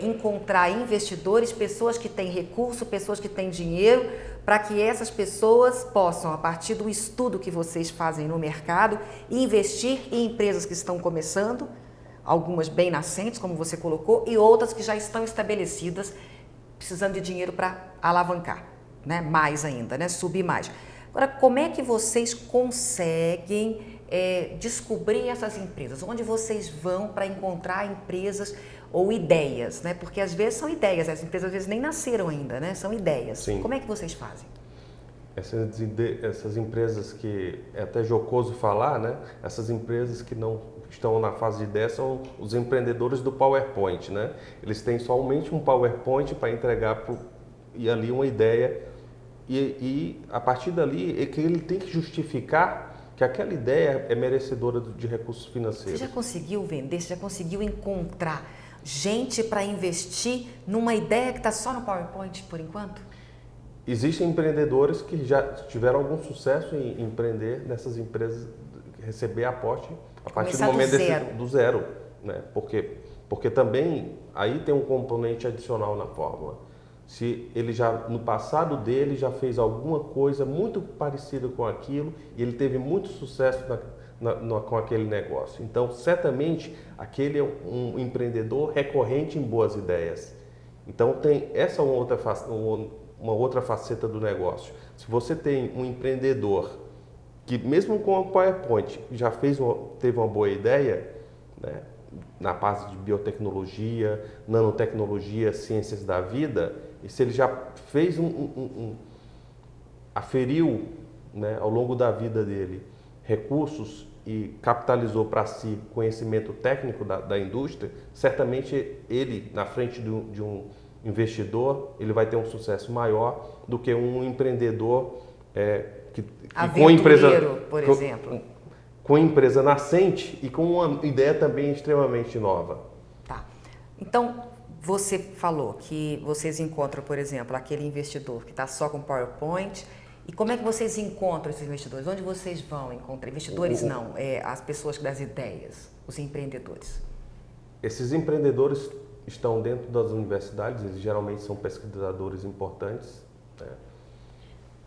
encontrar investidores, pessoas que têm recurso, pessoas que têm dinheiro, para que essas pessoas possam, a partir do estudo que vocês fazem no mercado, investir em empresas que estão começando, algumas bem nascentes, como você colocou, e outras que já estão estabelecidas, precisando de dinheiro para alavancar, né? Mais ainda, né? Subir mais. Agora, como é que vocês conseguem descobrir essas empresas? Onde vocês vão para encontrar empresas ou ideias, né? Porque às vezes são ideias, as empresas às vezes nem nasceram ainda, né? São ideias. Sim. Como é que vocês fazem? Essas empresas que é até jocoso falar, né? Essas empresas que não estão na fase de ideia são os empreendedores do PowerPoint, né? Eles têm somente um PowerPoint para entregar e ali uma ideia e a partir dali é que ele tem que justificar que aquela ideia é merecedora de recursos financeiros. Você já conseguiu vender? Você já conseguiu encontrar gente para investir numa ideia que está só no PowerPoint por enquanto? Existem empreendedores que já tiveram algum sucesso em empreender nessas empresas, receber aporte a partir do momento do zero, né? Porque também aí tem um componente adicional na fórmula. Se ele já no passado dele já fez alguma coisa muito parecida com aquilo e ele teve muito sucesso com aquele negócio. Então, certamente, aquele é um empreendedor recorrente em boas ideias. Então, tem essa uma outra faceta do negócio. Se você tem um empreendedor que, mesmo com o PowerPoint, já teve uma boa ideia, né, na parte de biotecnologia, nanotecnologia, ciências da vida, e se ele já fez aferiu, né, ao longo da vida dele recursos e capitalizou para si conhecimento técnico da indústria, certamente ele, na frente de um investidor, ele vai ter um sucesso maior do que um empreendedor por exemplo. Com empresa nascente e com uma ideia também extremamente nova. Tá. Então, você falou que vocês encontram, por exemplo, aquele investidor que está só com PowerPoint. E como é que vocês encontram esses investidores? Onde vocês vão encontrar? Investidores não, as pessoas das ideias, os empreendedores. Esses empreendedores estão dentro das universidades, eles geralmente são pesquisadores importantes, né?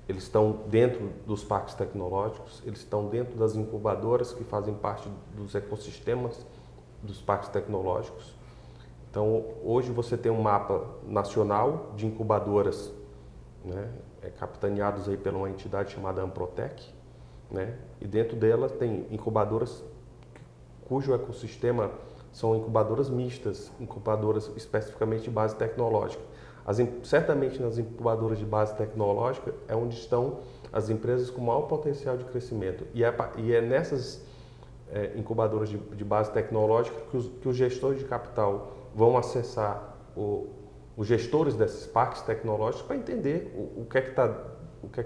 Eles estão dentro dos parques tecnológicos, eles estão dentro das incubadoras que fazem parte dos ecossistemas dos parques tecnológicos. Então, hoje você tem um mapa nacional de incubadoras, né, capitaneados aí pela uma entidade chamada Amprotec, né, e dentro delas tem incubadoras cujo ecossistema são incubadoras mistas, incubadoras especificamente de base tecnológica. Certamente nas incubadoras de base tecnológica é onde estão as empresas com maior potencial de crescimento. E é nessas incubadoras de base tecnológica que os gestores de capital vão acessar os gestores desses parques tecnológicos para entender o que é que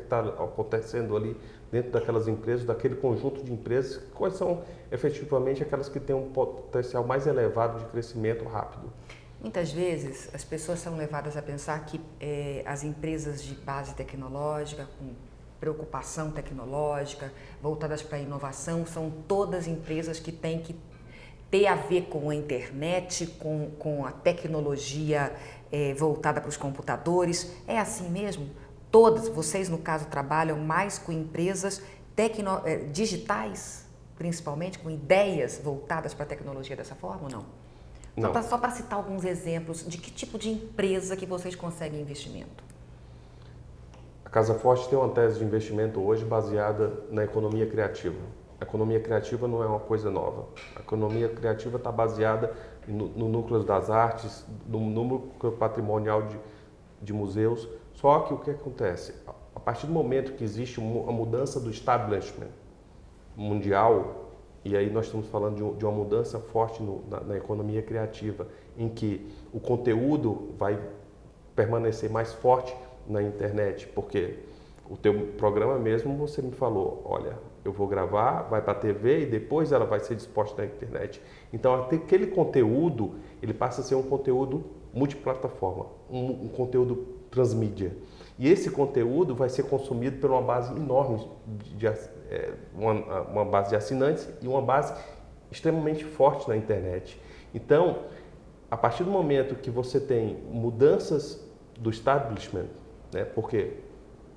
está acontecendo ali dentro daquelas empresas, daquele conjunto de empresas, quais são efetivamente aquelas que têm um potencial mais elevado de crescimento rápido. Muitas vezes as pessoas são levadas a pensar que as empresas de base tecnológica, com preocupação tecnológica, voltadas para a inovação, são todas empresas que têm que ter a ver com a internet, com a tecnologia voltada para os computadores. É assim mesmo? Todas, vocês no caso trabalham mais com empresas digitais, principalmente com ideias voltadas para a tecnologia dessa forma ou não? Não. Só para citar alguns exemplos de que tipo de empresa que vocês conseguem investimento. A Casa Forte tem uma tese de investimento hoje baseada na economia criativa. A economia criativa não é uma coisa nova. A economia criativa está baseada no núcleo das artes, no núcleo patrimonial de museus. Só que o que acontece? A partir do momento que existe uma mudança do establishment mundial, e aí nós estamos falando de uma mudança forte na economia criativa, em que o conteúdo vai permanecer mais forte na internet, porque o teu programa mesmo, você me falou, olha, eu vou gravar, vai para a TV e depois ela vai ser disposta na internet. Então, aquele conteúdo, ele passa a ser um conteúdo multiplataforma, um conteúdo transmídia. E esse conteúdo vai ser consumido por uma base enorme, uma base de assinantes e uma base extremamente forte na internet. Então, a partir do momento que você tem mudanças do establishment, né, porque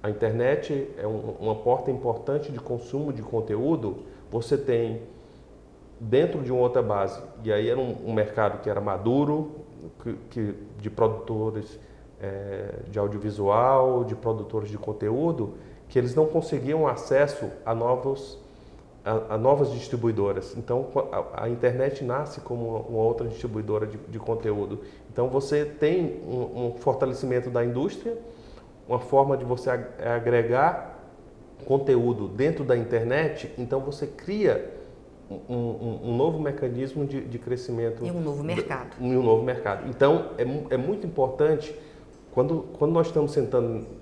a internet é uma porta importante de consumo de conteúdo, você tem dentro de uma outra base, e aí era um mercado que era maduro, de produtores de audiovisual, de produtores de conteúdo, que eles não conseguiam acesso a novas distribuidoras. Então, a internet nasce como uma outra distribuidora de conteúdo. Então, você tem um fortalecimento da indústria, uma forma de você agregar conteúdo dentro da internet, então você cria um novo mecanismo de crescimento. E um novo mercado. E um novo mercado. Então, é muito importante, quando nós estamos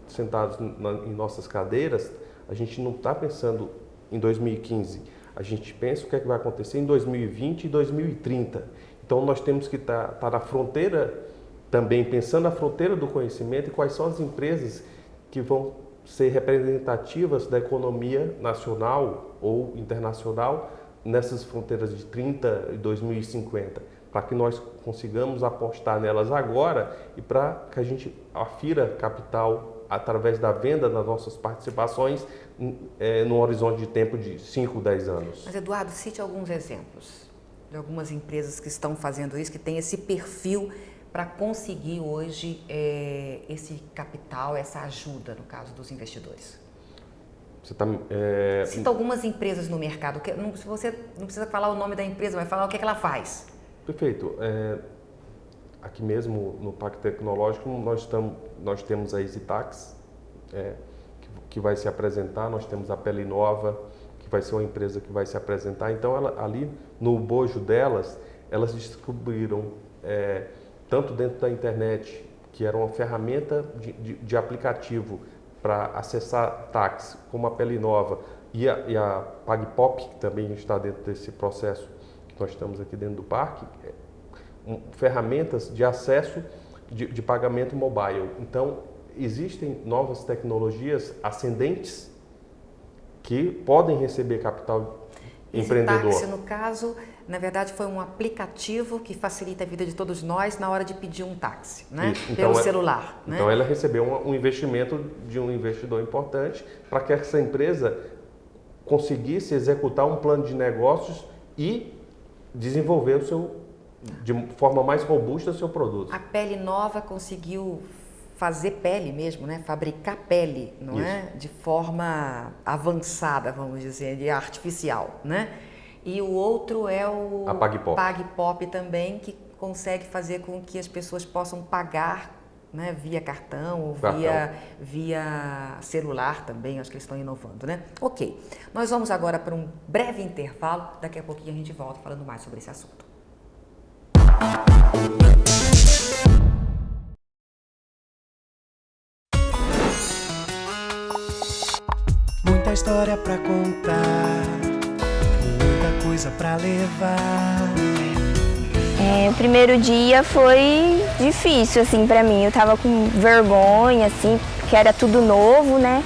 sentados em nossas cadeiras, a gente não está pensando em 2015, a gente pensa o que é que vai acontecer em 2020 e 2030. Então, nós temos que estar na fronteira, também pensando na fronteira do conhecimento e quais são as empresas que vão ser representativas da economia nacional ou internacional nessas fronteiras de 30 e 2050, para que nós consigamos apostar nelas agora e para que a gente afira capital através da venda das nossas participações num horizonte de tempo de 5, 10 anos. Mas, Eduardo, cite alguns exemplos de algumas empresas que estão fazendo isso, que têm esse perfil para conseguir hoje esse capital, essa ajuda, no caso dos investidores. Cita algumas empresas no mercado. Você não precisa falar o nome da empresa, vai falar o que é que ela faz. Perfeito. Aqui mesmo no Parque Tecnológico nós temos a EasyTax, que vai se apresentar, nós temos a Pele Nova, que vai ser uma empresa que vai se apresentar. Então, ali no bojo delas, elas distribuíram, tanto dentro da internet, que era uma ferramenta de aplicativo para acessar táxi, como a Pele Nova, e a PagPop, que também está dentro desse processo que nós estamos aqui dentro do parque, ferramentas de acesso de pagamento mobile. Então, existem novas tecnologias ascendentes que podem receber capital empreendedor. Esse táxi, no caso, na verdade, foi um aplicativo que facilita a vida de todos nós na hora de pedir um táxi, né? Isso. Pelo celular. Então, né? Ela recebeu um investimento de um investidor importante para que essa empresa conseguisse executar um plano de negócios e desenvolver de forma mais robusta o seu produto. A Pele Nova conseguiu fazer pele mesmo, né? Fabricar pele, não Isso. é? De forma avançada, vamos dizer, de artificial, né? E o outro é a PagPop. PagPop também, que consegue fazer com que as pessoas possam pagar, né, via cartão ou via celular também. Acho que eles estão inovando, né? Ok, nós vamos agora para um breve intervalo, daqui a pouquinho a gente volta falando mais sobre esse assunto. Muita história pra contar, muita coisa pra levar. O primeiro dia foi difícil, assim, pra mim. Eu tava com vergonha, assim, porque era tudo novo, né?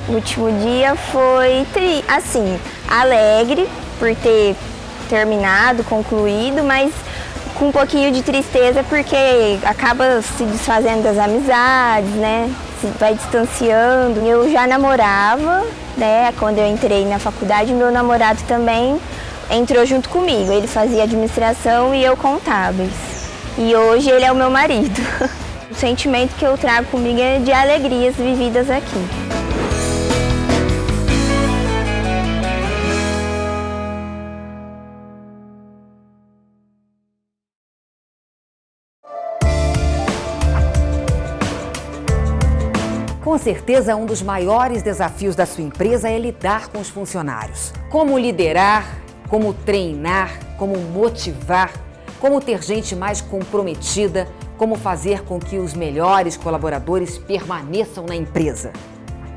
O último dia foi, assim, alegre por ter terminado, concluído, mas com um pouquinho de tristeza porque acaba se desfazendo das amizades, né? Se vai distanciando. Eu já namorava, né? Quando eu entrei na faculdade, meu namorado também entrou junto comigo. Ele fazia administração e eu contábeis. E hoje ele é o meu marido. O sentimento que eu trago comigo é de alegrias vividas aqui. Com certeza, um dos maiores desafios da sua empresa é lidar com os funcionários. Como liderar, como treinar, como motivar, como ter gente mais comprometida, como fazer com que os melhores colaboradores permaneçam na empresa.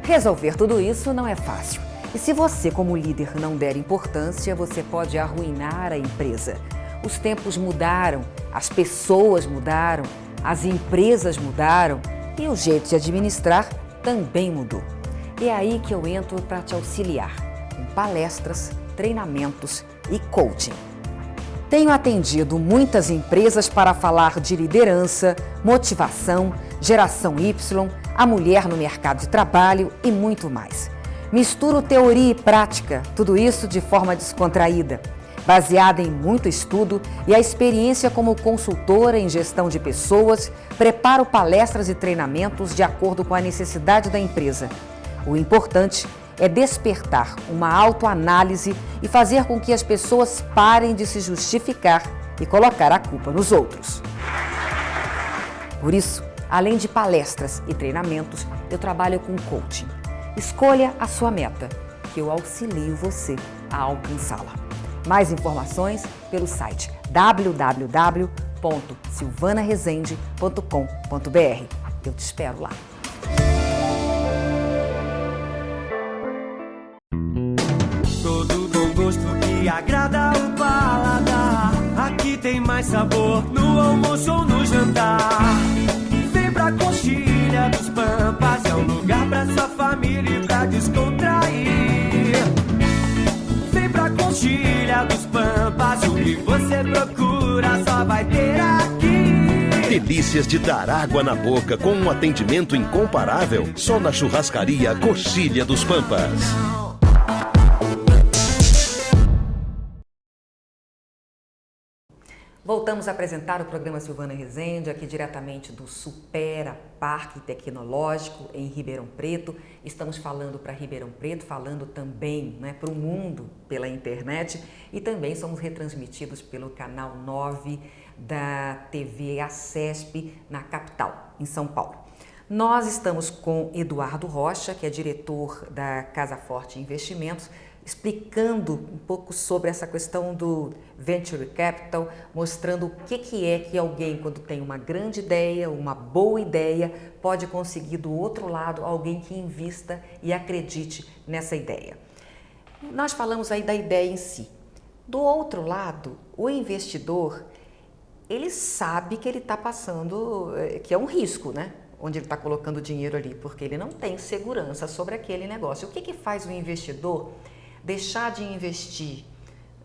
Resolver tudo isso não é fácil. E se você, como líder, não der importância, você pode arruinar a empresa. Os tempos mudaram, as pessoas mudaram, as empresas mudaram e o jeito de administrar também mudou. É aí que eu entro para te auxiliar, com palestras, treinamentos e coaching. Tenho atendido muitas empresas para falar de liderança, motivação, geração Y, a mulher no mercado de trabalho e muito mais. Misturo teoria e prática, tudo isso de forma descontraída, baseada em muito estudo e a experiência como consultora em gestão de pessoas, preparo palestras e treinamentos de acordo com a necessidade da empresa. O importante é despertar uma autoanálise e fazer com que as pessoas parem de se justificar e colocar a culpa nos outros. Por isso, além de palestras e treinamentos, eu trabalho com coaching. Escolha a sua meta, que eu auxilio você a alcançá-la. Mais informações pelo site www.silvanaresende.com.br. Eu te espero lá. Todo bom gosto que agrada o paladar. Aqui tem mais sabor no almoço ou no jantar. Vem pra Coxilha dos Pampas, é um lugar pra sua família e pra descontrair. Vem pra Coxilha dos Pampas, o que você procura só vai ter aqui. Delícias de dar água na boca com um atendimento incomparável só na churrascaria Coxilha dos Pampas. Voltamos a apresentar o programa Silvana Resende, aqui diretamente do Supera Parque Tecnológico em Ribeirão Preto. Estamos falando para Ribeirão Preto, falando também, né, para o mundo pela internet, e também somos retransmitidos pelo canal 9 da TV ACESP na capital, em São Paulo. Nós estamos com Eduardo Rocha, que é diretor da Casa Forte Investimentos, explicando um pouco sobre essa questão do Venture Capital, mostrando o que é que alguém, quando tem uma grande ideia, uma boa ideia, pode conseguir do outro lado alguém que invista e acredite nessa ideia. Nós falamos aí da ideia em si. Do outro lado, o investidor, ele sabe que ele está passando, que é um risco, né? Onde ele está colocando dinheiro ali, porque ele não tem segurança sobre aquele negócio. O que faz o investidor deixar de investir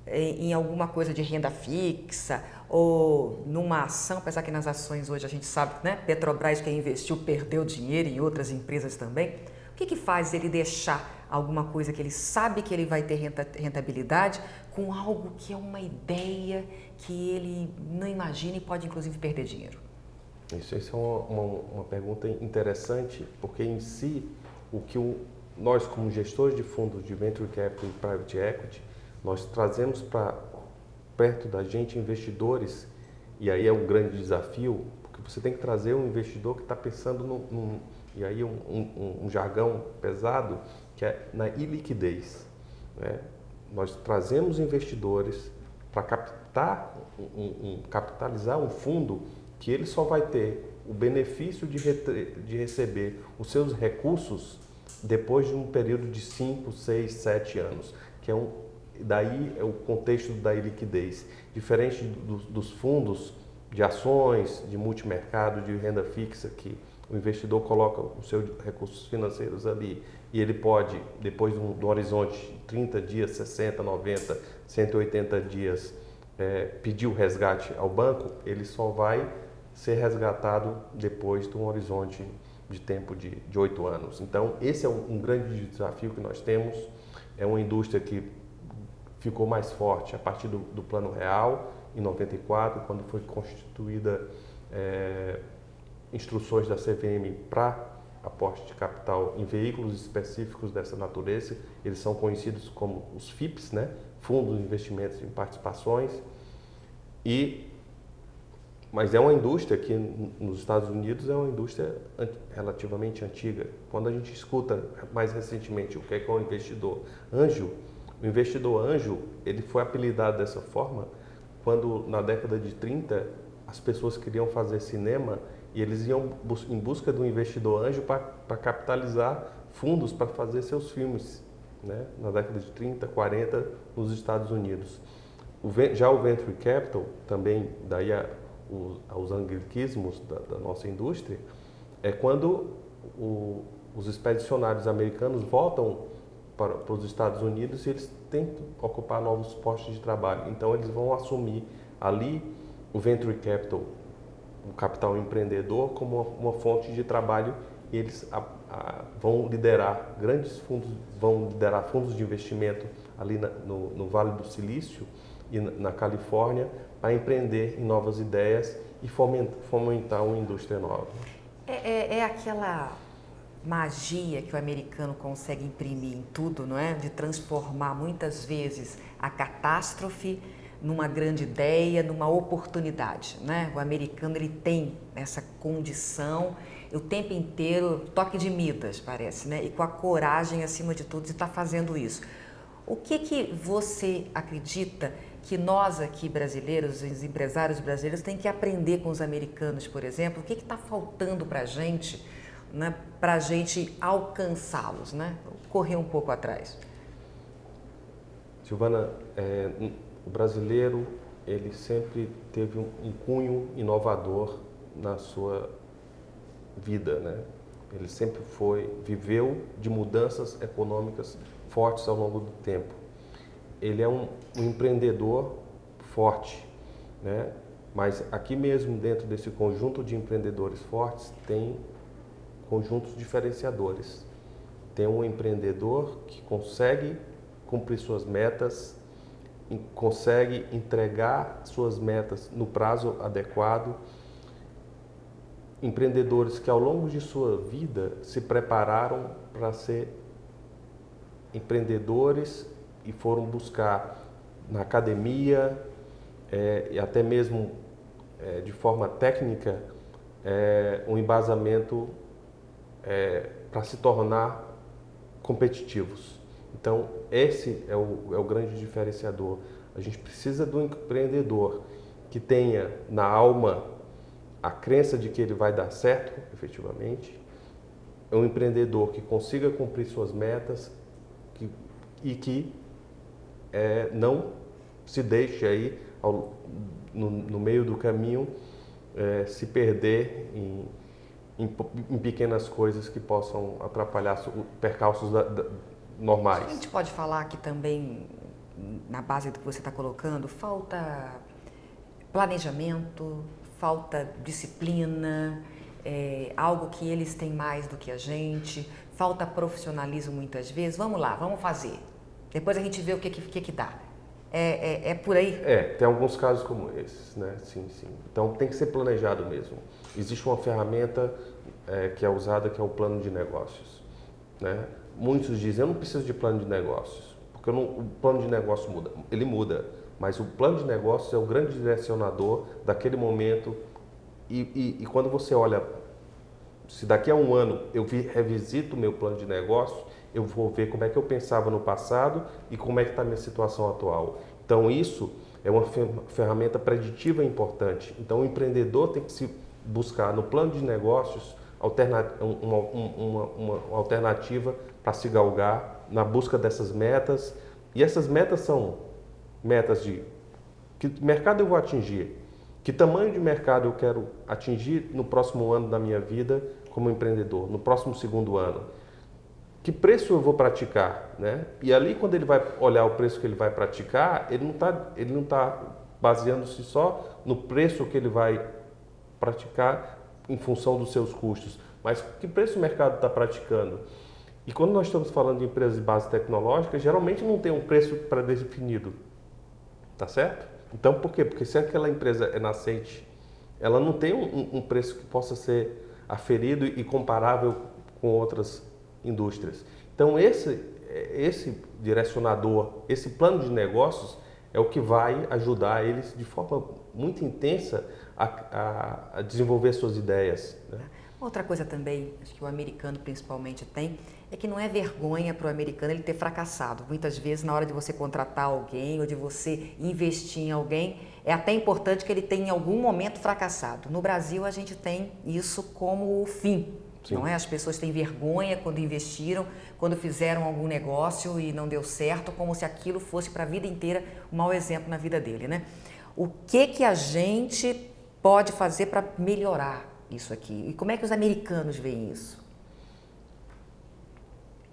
em alguma coisa de renda fixa ou numa ação, apesar que nas ações hoje a gente sabe, né? Petrobras, quem investiu perdeu dinheiro e outras empresas também. O que faz ele deixar alguma coisa que ele sabe que ele vai ter rentabilidade com algo que é uma ideia que ele não imagina e pode inclusive perder dinheiro? Isso é uma pergunta interessante, porque em si, o que nós, como gestores de fundos de Venture Capital e Private Equity, nós trazemos para perto da gente investidores, e aí é um grande desafio, porque você tem que trazer um investidor que está pensando e aí um jargão pesado, que é na iliquidez, né? Nós trazemos investidores para capitalizar um fundo que ele só vai ter o benefício de receber os seus recursos depois de um período de 5, 6, 7 anos, que daí é o contexto da liquidez. Diferente dos fundos de ações, de multimercado, de renda fixa, que o investidor coloca os seus recursos financeiros ali e ele pode, depois de um horizonte de 30 dias, 60, 90, 180 dias, pedir o resgate ao banco, ele só vai ser resgatado depois de um horizonte de tempo de 8 anos. Então, esse é um grande desafio que nós temos. É uma indústria que ficou mais forte a partir do Plano Real, em 94, quando foi constituída instruções da CVM para aporte de capital em veículos específicos dessa natureza. Eles são conhecidos como os FIPs, né? Fundos de Investimentos em Participações. Mas é uma indústria que nos Estados Unidos é uma indústria relativamente antiga. Quando a gente escuta mais recentemente o que é um investidor anjo, o investidor anjo ele foi apelidado dessa forma quando na década de 30 as pessoas queriam fazer cinema e eles iam em busca do investidor anjo para capitalizar fundos para fazer seus filmes, né? Na década de 30, 40 nos Estados Unidos. Já o Venture Capital, também daí aos anglicismos da nossa indústria, é quando os expedicionários americanos voltam para os Estados Unidos e eles tentam ocupar novos postos de trabalho. Então, eles vão assumir ali o venture capital, o capital empreendedor, como uma fonte de trabalho, e eles vão liderar grandes fundos, vão liderar fundos de investimento ali no Vale do Silício e na Califórnia para empreender em novas ideias e fomentar uma indústria nova. É aquela magia que o americano consegue imprimir em tudo, não é? De transformar muitas vezes a catástrofe numa grande ideia, numa oportunidade, né? O americano, ele tem essa condição o tempo inteiro, toque de Midas, parece, né? E com a coragem, acima de tudo, de estar fazendo isso. O que você acredita que nós aqui brasileiros, os empresários brasileiros, têm que aprender com os americanos, por exemplo? O que está faltando para a gente, né? Para a gente alcançá-los, né? Correr um pouco atrás. Silvana, o brasileiro, ele sempre teve um cunho inovador na sua vida, né? Ele sempre viveu de mudanças econômicas fortes ao longo do tempo. Ele é um empreendedor forte, né? Mas aqui mesmo dentro desse conjunto de empreendedores fortes tem conjuntos diferenciadores. Tem um empreendedor que consegue cumprir suas metas, consegue entregar suas metas no prazo adequado. Empreendedores que ao longo de sua vida se prepararam para ser empreendedores e foram buscar na academia e até mesmo de forma técnica um embasamento para se tornar competitivos. Então esse é o grande diferenciador. A gente precisa do empreendedor que tenha na alma a crença de que ele vai dar certo, efetivamente. É um empreendedor que consiga cumprir suas metas e que não se deixe aí no meio do caminho se perder em pequenas coisas que possam atrapalhar percalços normais. A gente pode falar que também, na base do que você está colocando, falta planejamento, falta disciplina, algo que eles têm mais do que a gente, falta profissionalismo muitas vezes. Vamos lá, vamos fazer. Depois a gente vê o que dá. É por aí? Tem alguns casos como esses, né? Sim. Então tem que ser planejado mesmo. Existe uma ferramenta que é usada, que é o plano de negócios, né? Muitos dizem, eu não preciso de plano de negócios, porque o plano de negócio muda, mas o plano de negócios é o grande direcionador daquele momento e quando você olha, se daqui a um ano eu revisito o meu plano de negócio, eu vou ver como é que eu pensava no passado e como é que está a minha situação atual. Então isso é uma ferramenta preditiva importante. Então o empreendedor tem que se buscar no plano de negócios uma alternativa para se galgar na busca dessas metas. E essas metas são metas de que mercado eu vou atingir, que tamanho de mercado eu quero atingir no próximo ano da minha vida como empreendedor, no próximo segundo ano. Que preço eu vou praticar, né? E ali, quando ele vai olhar o preço que ele vai praticar, ele não tá baseando-se só no preço que ele vai praticar em função dos seus custos, mas que preço o mercado está praticando. E quando nós estamos falando de empresas de base tecnológica, geralmente não tem um preço pré-definido, tá certo? Então, por quê? Porque se aquela empresa é nascente, ela não tem um preço que possa ser aferido e comparável com outras indústrias. Então esse direcionador, esse plano de negócios é o que vai ajudar eles de forma muito intensa a desenvolver suas ideias, né? Outra coisa também, acho que o americano principalmente tem, é que não é vergonha para o americano ele ter fracassado. Muitas vezes, na hora de você contratar alguém ou de você investir em alguém, é até importante que ele tenha em algum momento fracassado. No Brasil, a gente tem isso como o fim. Sim. Não é? As pessoas têm vergonha quando investiram, quando fizeram algum negócio e não deu certo, como se aquilo fosse para a vida inteira um mau exemplo na vida dele, né? O que a gente pode fazer para melhorar isso aqui? E como é que os americanos veem isso?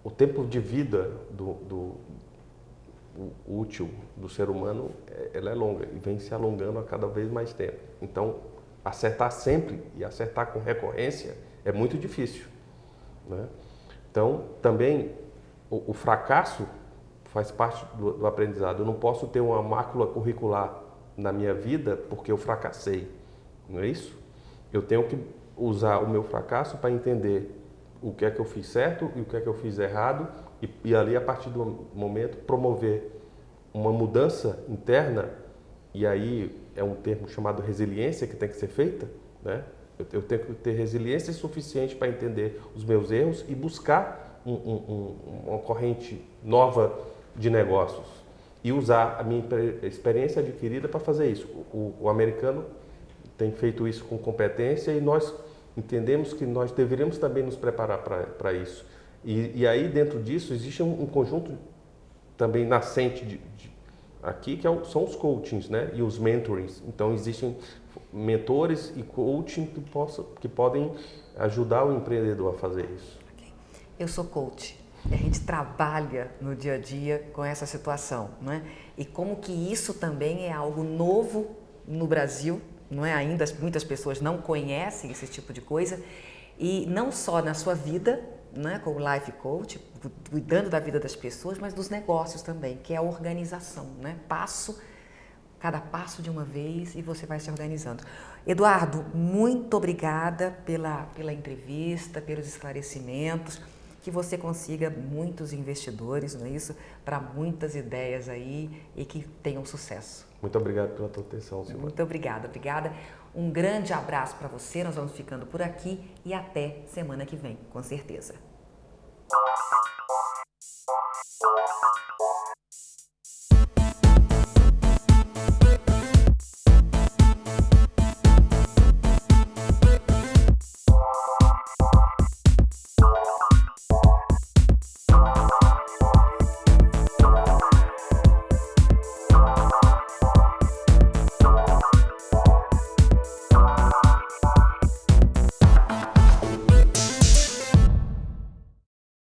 O tempo de vida útil do ser humano, ela é longa e vem se alongando a cada vez mais tempo. Então, acertar sempre e acertar com recorrência é muito difícil, né? Então, também, o fracasso faz parte do aprendizado. Eu não posso ter uma mácula curricular na minha vida porque eu fracassei, não é isso? Eu tenho que usar o meu fracasso para entender o que é que eu fiz certo e o que é que eu fiz errado e ali, a partir do momento, promover uma mudança interna, e aí é um termo chamado resiliência que tem que ser feita, né? Eu tenho que ter resiliência suficiente para entender os meus erros e buscar uma corrente nova de negócios e usar a minha experiência adquirida para fazer isso. O americano tem feito isso com competência e nós entendemos que nós deveríamos também nos preparar para isso. E aí, dentro disso, existe um conjunto também nascente aqui, que são os coachings, né? E os mentorings. Então, existem mentores e coaching que podem ajudar o empreendedor a fazer isso. Eu sou coach. E a gente trabalha no dia a dia com essa situação, não é? E como que isso também é algo novo no Brasil, não é? Ainda muitas pessoas não conhecem esse tipo de coisa, e não só na sua vida, né, como life coach, cuidando da vida das pessoas, mas dos negócios também, que é a organização, né? Cada passo de uma vez, e você vai se organizando. Eduardo, muito obrigada pela entrevista, pelos esclarecimentos, que você consiga muitos investidores, não é isso? Para muitas ideias aí e que tenham sucesso. Muito obrigado pela tua atenção, Silvana. Muito obrigada. Um grande abraço para você, nós vamos ficando por aqui e até semana que vem, com certeza.